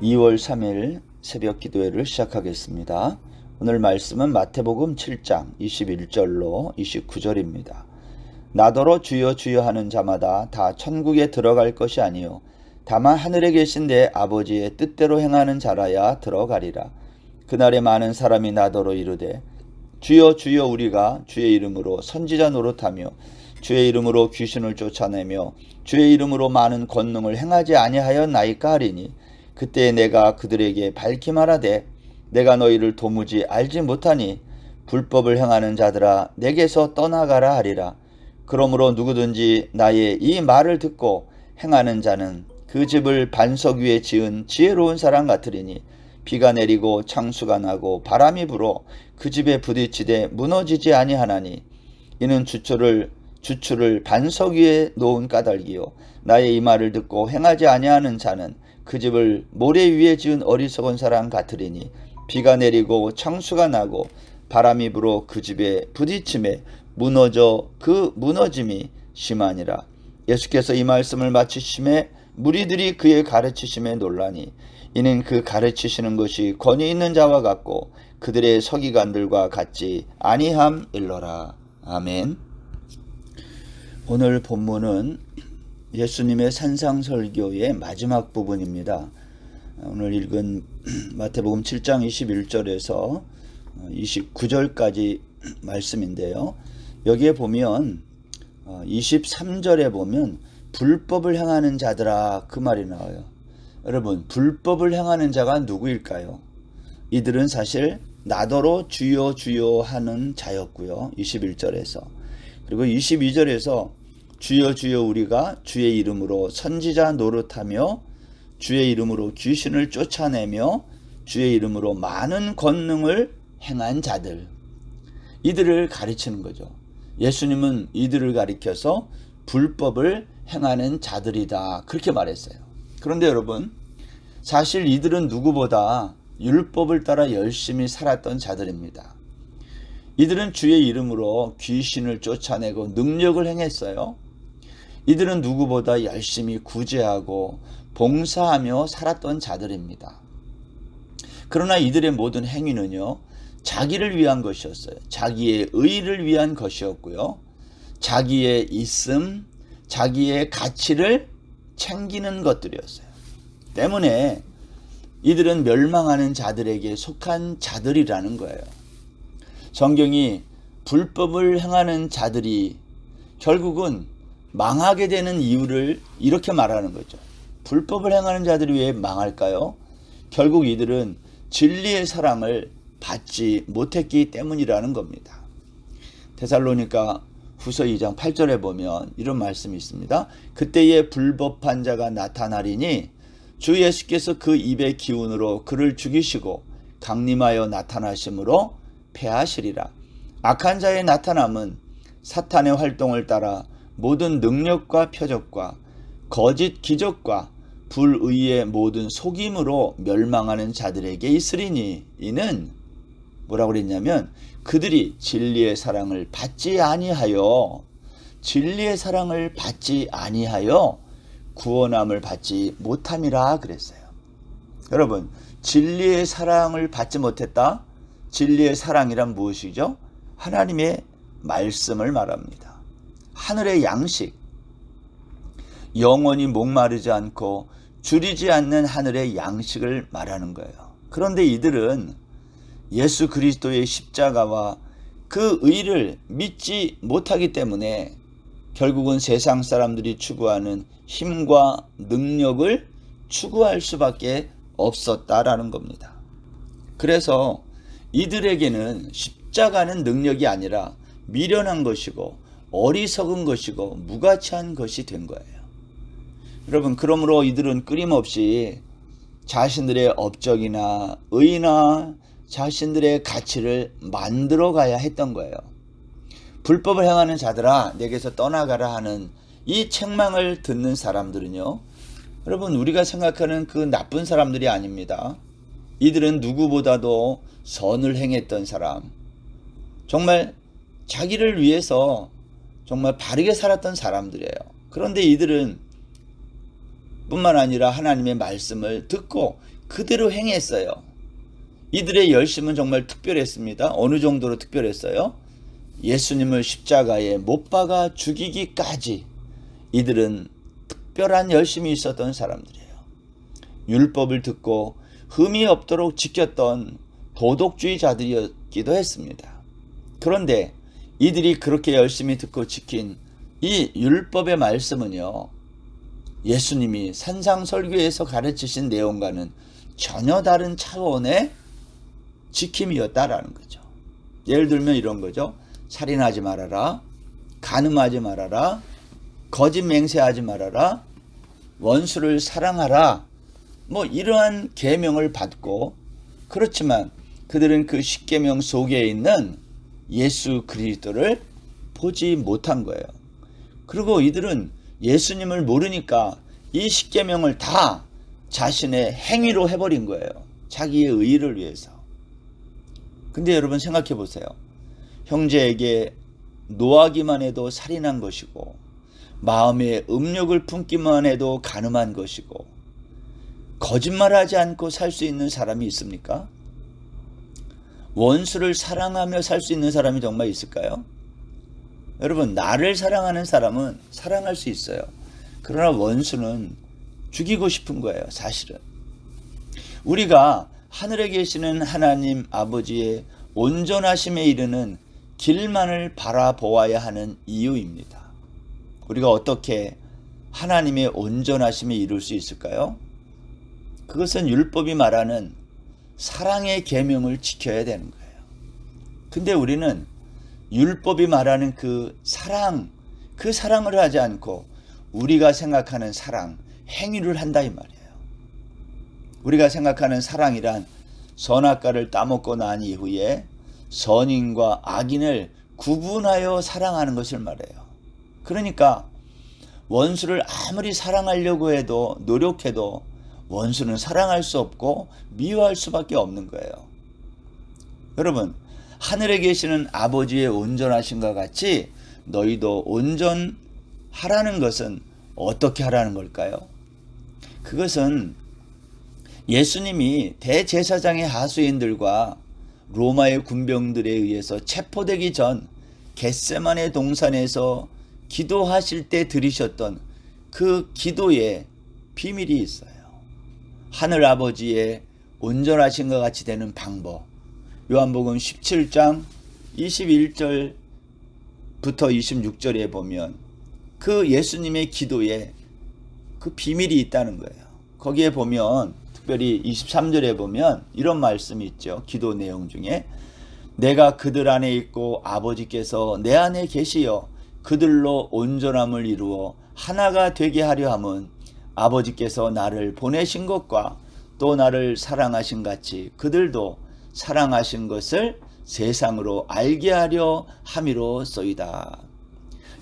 2월 3일 새벽 기도회를 시작하겠습니다. 오늘 말씀은 마태복음 7장 21절로 29절입니다. 나더러 주여 주여 하는 자마다 다 천국에 들어갈 것이 아니요 다만 하늘에 계신 내 아버지의 뜻대로 행하는 자라야 들어가리라. 그날에 많은 사람이 나더러 이르되 주여 주여 우리가 주의 이름으로 선지자 노릇하며 주의 이름으로 귀신을 쫓아내며 주의 이름으로 많은 권능을 행하지 아니하였나이까 하리니 그때 내가 그들에게 밝히 말하되 내가 너희를 도무지 알지 못하니 불법을 행하는 자들아 내게서 떠나가라 하리라. 그러므로 누구든지 나의 이 말을 듣고 행하는 자는 그 집을 반석 위에 지은 지혜로운 사람 같으리니 비가 내리고 창수가 나고 바람이 불어 그 집에 부딪히되 무너지지 아니하나니 이는 주추를 반석 위에 놓은 까닭이요 나의 이 말을 듣고 행하지 아니하는 자는 그 집을 모래 위에 지은 어리석은 사람 같으리니 비가 내리고 창수가 나고 바람이 불어 그 집에 부딪힘에 무너져 그 무너짐이 심하니라. 예수께서 이 말씀을 마치심에 무리들이 그의 가르치심에 놀라니 이는 그 가르치시는 것이 권위 있는 자와 같고 그들의 서기관들과 같지 아니함일러라. 아멘. 오늘 본문은 예수님의 산상설교의 마지막 부분입니다. 오늘 읽은 마태복음 7장 21절에서 29절까지 말씀인데요. 여기에 보면 23절에 보면 불법을 행하는 자들아 그 말이 나와요. 여러분, 불법을 행하는 자가 누구일까요? 이들은 사실 나더러 주여 주여 하는 자였고요. 21절에서. 그리고 22절에서 주여 주여 우리가 주의 이름으로 선지자 노릇하며 주의 이름으로 귀신을 쫓아내며 주의 이름으로 많은 권능을 행한 자들, 이들을 가르치는 거죠. 예수님은 이들을 가리켜서 불법을 행하는 자들이다 그렇게 말했어요. 그런데 여러분, 사실 이들은 누구보다 율법을 따라 열심히 살았던 자들입니다. 이들은 주의 이름으로 귀신을 쫓아내고 능력을 행했어요. 이들은 누구보다 열심히 구제하고 봉사하며 살았던 자들입니다. 그러나 이들의 모든 행위는요, 자기를 위한 것이었어요. 자기의 의를 위한 것이었고요. 자기의 있음, 자기의 가치를 챙기는 것들이었어요. 때문에 이들은 멸망하는 자들에게 속한 자들이라는 거예요. 성경이 불법을 행하는 자들이 결국은 망하게 되는 이유를 이렇게 말하는 거죠. 불법을 행하는 자들이 왜 망할까요? 결국 이들은 진리의 사랑을 받지 못했기 때문이라는 겁니다. 데살로니가 후서 2장 8절에 보면 이런 말씀이 있습니다. 그때에 불법한 자가 나타나리니 주 예수께서 그 입의 기운으로 그를 죽이시고 강림하여 나타나심으로 패하시리라. 악한 자의 나타남은 사탄의 활동을 따라 모든 능력과 표적과 거짓 기적과 불의의 모든 속임으로 멸망하는 자들에게 있으리니 이는 뭐라고 그랬냐면 그들이 진리의 사랑을 받지 아니하여 구원함을 받지 못함이라 그랬어요. 여러분, 진리의 사랑을 받지 못했다? 진리의 사랑이란 무엇이죠? 하나님의 말씀을 말합니다. 하늘의 양식, 영원히 목마르지 않고 줄이지 않는 하늘의 양식을 말하는 거예요. 그런데 이들은 예수 그리스도의 십자가와 그 의를 믿지 못하기 때문에 결국은 세상 사람들이 추구하는 힘과 능력을 추구할 수밖에 없었다라는 겁니다. 그래서 이들에게는 십자가는 능력이 아니라 미련한 것이고 어리석은 것이고 무가치한 것이 된 거예요. 여러분, 그러므로 이들은 끊임없이 자신들의 업적이나 의나 자신들의 가치를 만들어 가야 했던 거예요. 불법을 행하는 자들아 내게서 떠나가라 하는 이 책망을 듣는 사람들은요, 여러분, 우리가 생각하는 그 나쁜 사람들이 아닙니다. 이들은 누구보다도 선을 행했던 사람, 정말 자기를 위해서 정말 바르게 살았던 사람들이에요. 그런데 이들은 뿐만 아니라 하나님의 말씀을 듣고 그대로 행했어요. 이들의 열심은 정말 특별했습니다. 어느 정도로 특별했어요? 예수님을 십자가에 못 박아 죽이기까지 이들은 특별한 열심이 있었던 사람들이에요. 율법을 듣고 흠이 없도록 지켰던 도덕주의자들이었기도 했습니다. 그런데 이들이 그렇게 열심히 듣고 지킨 이 율법의 말씀은요, 예수님이 산상설교에서 가르치신 내용과는 전혀 다른 차원의 지킴이었다라는 거죠. 예를 들면 이런 거죠. 살인하지 말아라, 간음하지 말아라, 거짓 맹세하지 말아라, 원수를 사랑하라, 뭐 이러한 계명을 받고, 그렇지만 그들은 그 십계명 속에 있는 예수 그리스도를 보지 못한 거예요. 그리고 이들은 예수님을 모르니까 이 십계명을 다 자신의 행위로 해버린 거예요. 자기의 의의를 위해서. 근데 여러분 생각해 보세요. 형제에게 노하기만 해도 살인한 것이고, 마음에 음욕을 품기만 해도 간음한 것이고, 거짓말하지 않고 살 수 있는 사람이 있습니까? 원수를 사랑하며 살 수 있는 사람이 정말 있을까요? 여러분, 나를 사랑하는 사람은 사랑할 수 있어요. 그러나 원수는 죽이고 싶은 거예요, 사실은. 우리가 하늘에 계시는 하나님 아버지의 온전하심에 이르는 길만을 바라보아야 하는 이유입니다. 우리가 어떻게 하나님의 온전하심에 이룰 수 있을까요? 그것은 율법이 말하는 사랑의 계명을 지켜야 되는 거예요. 근데 우리는 율법이 말하는 그 사랑을 하지 않고 우리가 생각하는 사랑, 행위를 한다 이 말이에요. 우리가 생각하는 사랑이란 선악과를 따먹고 난 이후에 선인과 악인을 구분하여 사랑하는 것을 말해요. 그러니까 원수를 아무리 사랑하려고 해도 노력해도 원수는 사랑할 수 없고 미워할 수밖에 없는 거예요. 여러분, 하늘에 계시는 아버지의 온전하심과 같이 너희도 온전하라는 것은 어떻게 하라는 걸까요? 그것은 예수님이 대제사장의 하수인들과 로마의 군병들에 의해서 체포되기 전 겟세마네 동산에서 기도하실 때 들으셨던 그 기도에 비밀이 있어요. 하늘 아버지의 온전하신 것 같이 되는 방법. 요한복음 17장 21절부터 26절에 보면 그 예수님의 기도에 그 비밀이 있다는 거예요. 거기에 보면 특별히 23절에 보면 이런 말씀이 있죠. 기도 내용 중에 내가 그들 안에 있고 아버지께서 내 안에 계시어 그들로 온전함을 이루어 하나가 되게 하려 함은 아버지께서 나를 보내신 것과 또 나를 사랑하신 같이 그들도 사랑하신 것을 세상으로 알게 하려 함이로소이다.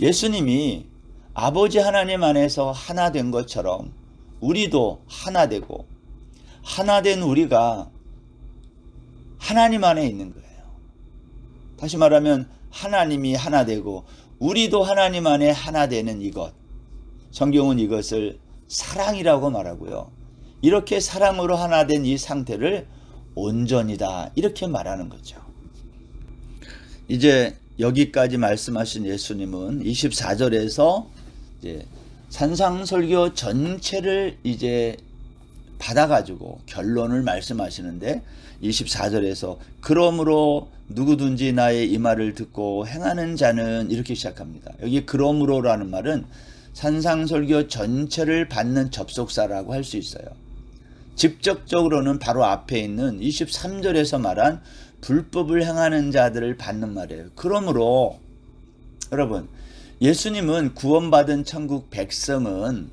예수님이 아버지 하나님 안에서 하나 된 것처럼 우리도 하나 되고 하나 된 우리가 하나님 안에 있는 거예요. 다시 말하면 하나님이 하나 되고 우리도 하나님 안에 하나 되는 이것. 성경은 이것을 사랑이라고 말하고요. 이렇게 사랑으로 하나 된 이 상태를 온전이다 이렇게 말하는 거죠. 이제 여기까지 말씀하신 예수님은 24절에서 이제 산상설교 전체를 이제 받아가지고 결론을 말씀하시는데 24절에서 그러므로 누구든지 나의 이 말을 듣고 행하는 자는 이렇게 시작합니다. 여기 그러므로라는 말은 산상설교 전체를 받는 접속사라고 할 수 있어요. 직접적으로는 바로 앞에 있는 23절에서 말한 불법을 행하는 자들을 받는 말이에요. 그러므로 여러분, 예수님은 구원받은 천국 백성은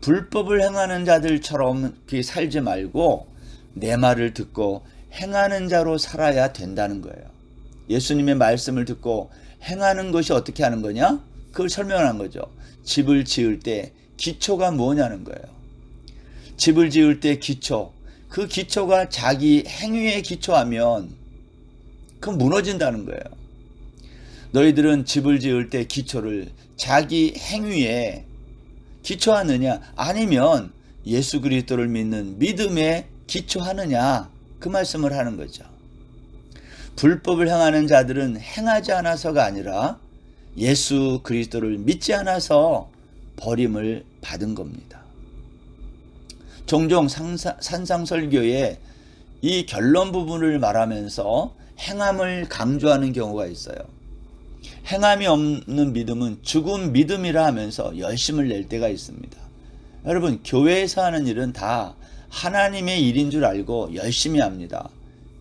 불법을 행하는 자들처럼 살지 말고 내 말을 듣고 행하는 자로 살아야 된다는 거예요. 예수님의 말씀을 듣고 행하는 것이 어떻게 하는 거냐? 그걸 설명한 거죠. 집을 지을 때 기초가 뭐냐는 거예요. 집을 지을 때 기초, 그 기초가 자기 행위에 기초하면 그건 무너진다는 거예요. 너희들은 집을 지을 때 기초를 자기 행위에 기초하느냐? 아니면 예수 그리스도를 믿는 믿음에 기초하느냐, 그 말씀을 하는 거죠. 불법을 행하는 자들은 행하지 않아서가 아니라 예수 그리스도를 믿지 않아서 버림을 받은 겁니다. 종종 산상설교에 이 결론 부분을 말하면서 행함을 강조하는 경우가 있어요. 행함이 없는 믿음은 죽은 믿음이라 하면서 열심을 낼 때가 있습니다. 여러분, 교회에서 하는 일은 다 하나님의 일인 줄 알고 열심히 합니다.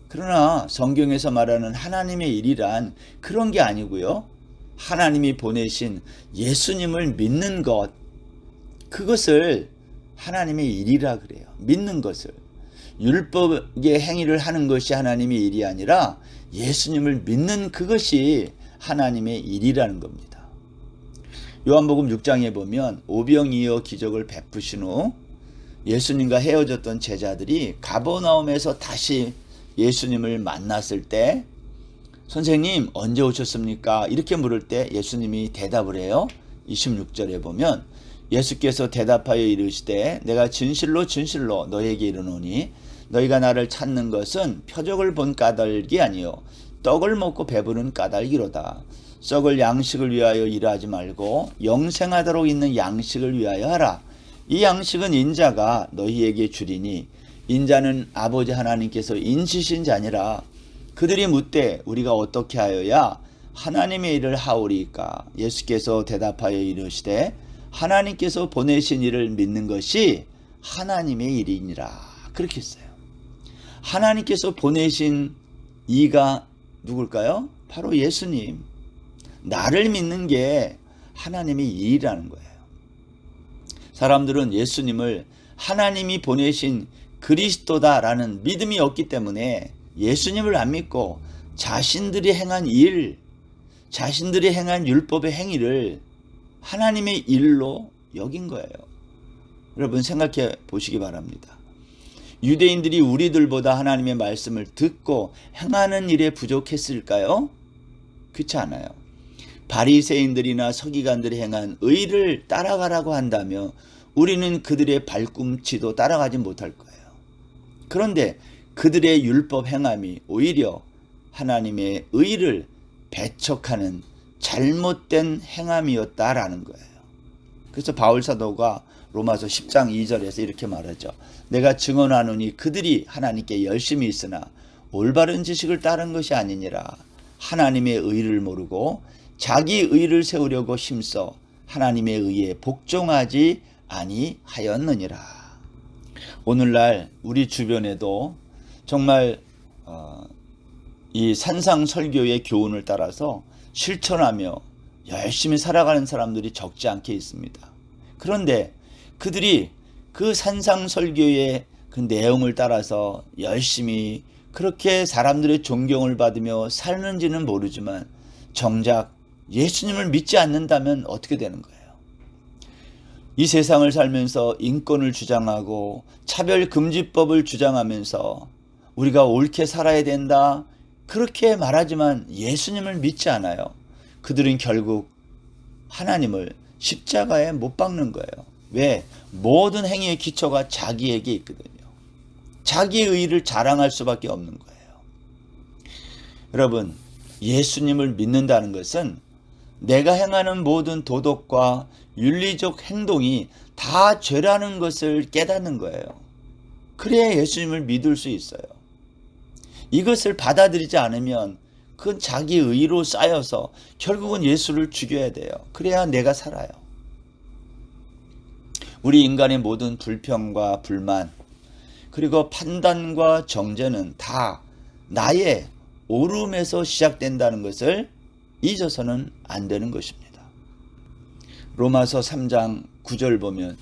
그러나 성경에서 말하는 하나님의 일이란 그런 게 아니고요. 하나님이 보내신 예수님을 믿는 것, 그것을 하나님의 일이라 그래요. 믿는 것을. 율법의 행위를 하는 것이 하나님의 일이 아니라 예수님을 믿는 그것이 하나님의 일이라는 겁니다. 요한복음 6장에 보면 오병이어 기적을 베푸신 후 예수님과 헤어졌던 제자들이 가버나움에서 다시 예수님을 만났을 때 선생님 언제 오셨습니까? 이렇게 물을 때 예수님이 대답을 해요. 26절에 보면 예수께서 대답하여 이르시되 내가 진실로 진실로 너에게 이르노니 너희가 나를 찾는 것은 표적을 본 까닭이 아니요 떡을 먹고 배부른 까닭이로다. 썩을 양식을 위하여 일하지 말고 영생하도록 있는 양식을 위하여 하라. 이 양식은 인자가 너희에게 주리니 인자는 아버지 하나님께서 인치신 자니라. 그들이 묻되 우리가 어떻게 하여야 하나님의 일을 하오리까? 예수께서 대답하여 이르시되 하나님께서 보내신 일을 믿는 것이 하나님의 일이니라. 그렇게 했어요. 하나님께서 보내신 이가 누굴까요? 바로 예수님. 나를 믿는 게 하나님의 일이라는 거예요. 사람들은 예수님을 하나님이 보내신 그리스도다라는 믿음이 없기 때문에 예수님을 안 믿고 자신들이 행한 일, 자신들이 행한 율법의 행위를 하나님의 일로 여긴 거예요. 여러분 생각해 보시기 바랍니다. 유대인들이 우리들보다 하나님의 말씀을 듣고 행하는 일에 부족했을까요? 그렇지 않아요. 바리새인들이나 서기관들이 행한 의를 따라가라고 한다면 우리는 그들의 발꿈치도 따라가지 못할 거예요. 그런데 그들의 율법 행함이 오히려 하나님의 의를 배척하는 잘못된 행함이었다라는 거예요. 그래서 바울 사도가 로마서 10장 2절에서 이렇게 말하죠. 내가 증언하노니 그들이 하나님께 열심히 있으나 올바른 지식을 따른 것이 아니니라. 하나님의 의를 모르고 자기 의를 세우려고 힘써 하나님의 의에 복종하지 아니하였느니라. 오늘날 우리 주변에도 정말 이 산상설교의 교훈을 따라서 실천하며 열심히 살아가는 사람들이 적지 않게 있습니다. 그런데 그들이 그 산상설교의 그 내용을 따라서 열심히 그렇게 사람들의 존경을 받으며 사는지는 모르지만 정작 예수님을 믿지 않는다면 어떻게 되는 거예요? 이 세상을 살면서 인권을 주장하고 차별금지법을 주장하면서 우리가 옳게 살아야 된다 그렇게 말하지만 예수님을 믿지 않아요. 그들은 결국 하나님을 십자가에 못 박는 거예요. 왜? 모든 행위의 기초가 자기에게 있거든요. 자기의 의를 자랑할 수밖에 없는 거예요. 여러분, 예수님을 믿는다는 것은 내가 행하는 모든 도덕과 윤리적 행동이 다 죄라는 것을 깨닫는 거예요. 그래야 예수님을 믿을 수 있어요. 이것을 받아들이지 않으면 그건 자기 의로 쌓여서 결국은 예수를 죽여야 돼요. 그래야 내가 살아요. 우리 인간의 모든 불평과 불만 그리고 판단과 정죄는 다 나의 오름에서 시작된다는 것을 잊어서는 안 되는 것입니다. 로마서 3장 9절 보면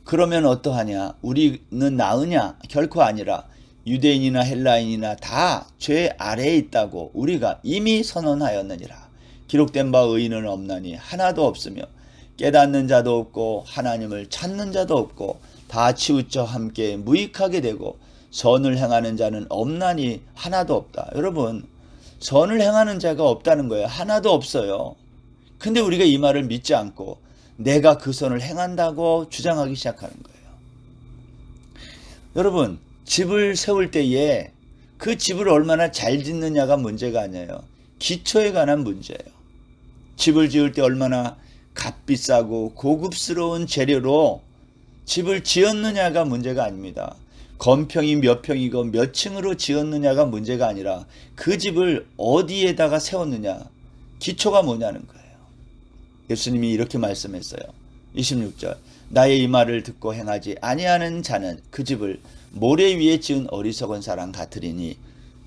그러면 어떠하냐? 우리는 나으냐? 결코 아니라 유대인이나 헬라인이나 다 죄 아래에 있다고 우리가 이미 선언하였느니라. 기록된 바 의인은 없나니 하나도 없으며 깨닫는 자도 없고 하나님을 찾는 자도 없고 다 치우쳐 함께 무익하게 되고 선을 행하는 자는 없나니 하나도 없다. 여러분, 선을 행하는 자가 없다는 거예요. 하나도 없어요. 근데 우리가 이 말을 믿지 않고 내가 그 선을 행한다고 주장하기 시작하는 거예요. 여러분, 집을 세울 때에 그 집을 얼마나 잘 짓느냐가 문제가 아니에요. 기초에 관한 문제예요. 집을 지을 때 얼마나 값비싸고 고급스러운 재료로 집을 지었느냐가 문제가 아닙니다. 건평이 몇 평이고 몇 층으로 지었느냐가 문제가 아니라 그 집을 어디에다가 세웠느냐, 기초가 뭐냐는 거예요. 예수님이 이렇게 말씀했어요. 26절, 나의 이 말을 듣고 행하지 아니하는 자는 그 집을 모래 위에 지은 어리석은 사람 같으리니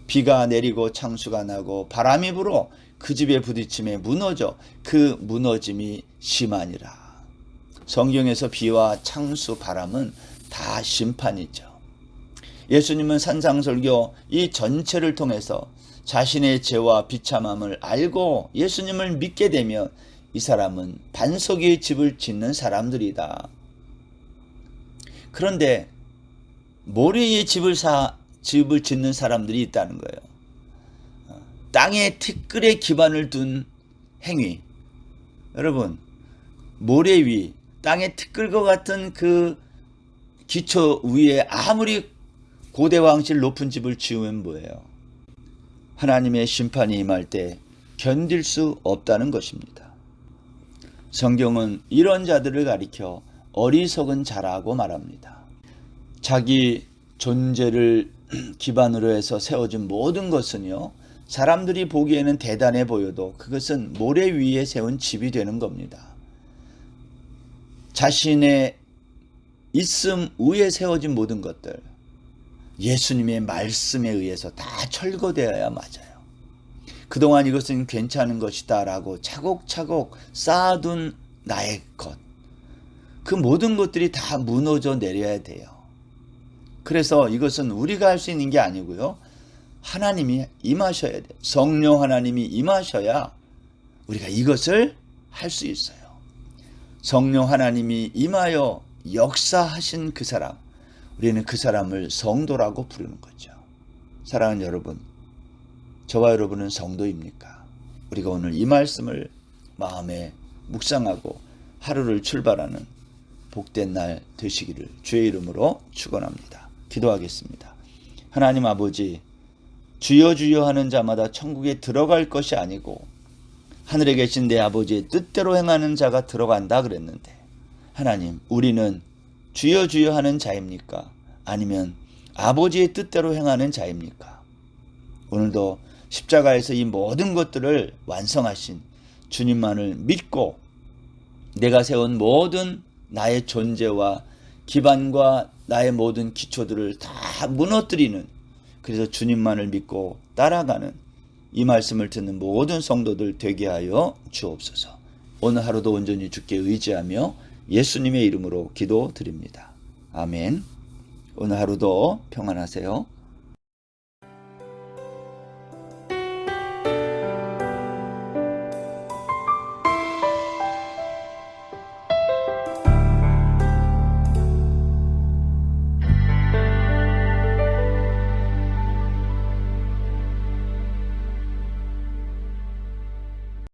비가 내리고 창수가 나고 바람이 불어 그 집에 부딪힘에 무너져 그 무너짐이 심하니라. 성경에서 비와 창수, 바람은 다 심판이죠. 예수님은 산상설교 이 전체를 통해서 자신의 죄와 비참함을 알고 예수님을 믿게 되면 이 사람은 반석 위에 집을 짓는 사람들이다. 그런데 모래 위에 집을 짓는 사람들이 있다는 거예요. 땅에 티끌에 기반을 둔 행위. 여러분, 모래 위, 땅에 티끌과 같은 그 기초 위에 아무리 고대왕실 높은 집을 지으면 뭐예요? 하나님의 심판이 임할 때 견딜 수 없다는 것입니다. 성경은 이런 자들을 가리켜 어리석은 자라고 말합니다. 자기 존재를 기반으로 해서 세워진 모든 것은요, 사람들이 보기에는 대단해 보여도 그것은 모래 위에 세운 집이 되는 겁니다. 자신의 있음 위에 세워진 모든 것들, 예수님의 말씀에 의해서 다 철거되어야 맞아요. 그동안 이것은 괜찮은 것이다 라고 차곡차곡 쌓아둔 나의 것, 그 모든 것들이 다 무너져 내려야 돼요. 그래서 이것은 우리가 할 수 있는 게 아니고요, 하나님이 임하셔야 돼요. 성령 하나님이 임하셔야 우리가 이것을 할 수 있어요. 성령 하나님이 임하여 역사하신 그 사람, 우리는 그 사람을 성도라고 부르는 거죠. 사랑하는 여러분, 저와 여러분은 성도입니까? 우리가 오늘 이 말씀을 마음에 묵상하고 하루를 출발하는 복된 날 되시기를 주의 이름으로 축원합니다. 기도하겠습니다. 하나님 아버지, 주여 주여 하는 자마다 천국에 들어갈 것이 아니고 하늘에 계신 내 아버지의 뜻대로 행하는 자가 들어간다 그랬는데, 하나님, 우리는 주여 주여 하는 자입니까? 아니면 아버지의 뜻대로 행하는 자입니까? 오늘도 십자가에서 이 모든 것들을 완성하신 주님만을 믿고 내가 세운 모든 나의 존재와 기반과 나의 모든 기초들을 다 무너뜨리는, 그래서 주님만을 믿고 따라가는 이 말씀을 듣는 모든 성도들 되게 하여 주옵소서. 오늘 하루도 온전히 주께 의지하며 예수님의 이름으로 기도드립니다. 아멘. 오늘 하루도 평안하세요.